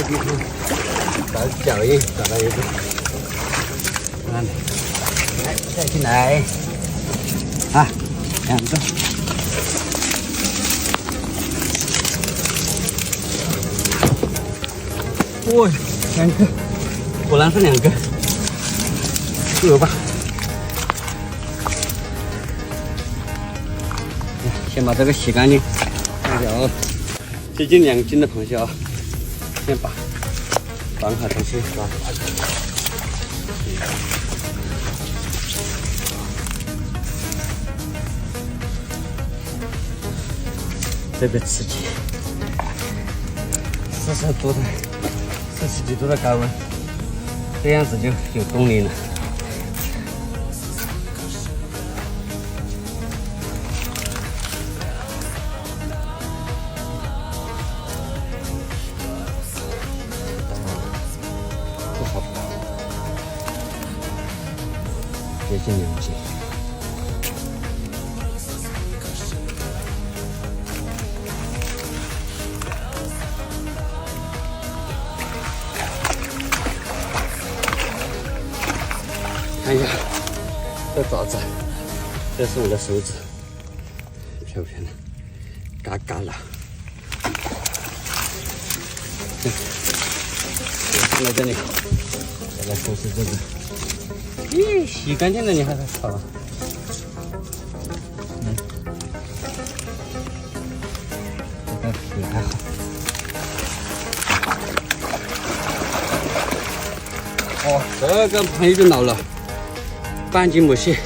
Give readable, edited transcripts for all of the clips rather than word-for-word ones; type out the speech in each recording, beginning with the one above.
地方找脚印，找到一个，看，来带进来，啊，2个。哇，2个，果然是2个，有吧？先把这个洗干净，看一下啊，接近2斤的螃蟹啊，先把绑好东西抓出来。这个刺激，40度的，40几度的高温，这样子就有动力了。不好搞，接近2斤。看一下这爪子，这是我的手指，漂不漂亮？嘎嘎了。放在这里，再来收拾这个。咦，洗干净了你还在炒啊？这个也还好。哦，这个螃蟹就老了。半斤母蟹，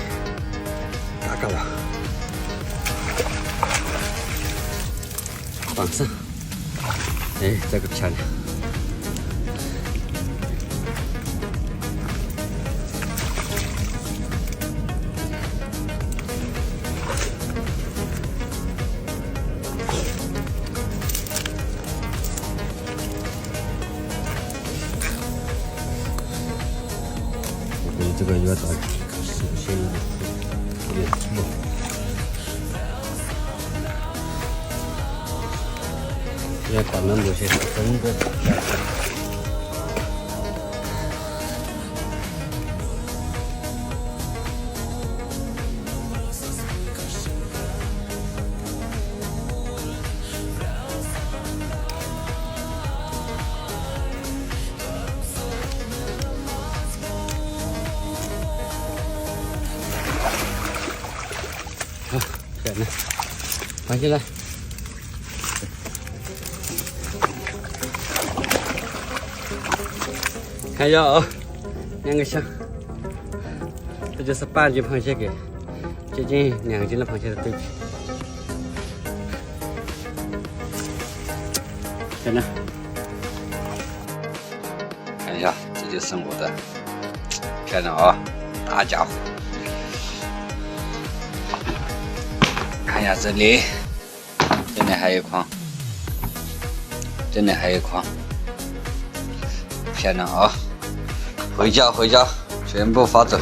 嘎嘎了，绑上，哎，这个漂亮。我估计这个要找。有点粗。现在绑的某些是真的漂亮。好，选了，放进来。看一下啊，亮个相，这就是半斤螃蟹给接近2斤的螃蟹的对比。选了，看一下，这就是我的漂亮啊，大家伙。看一下这里，这里还有一筐，这里还有一筐，漂亮啊！回家，全部发走。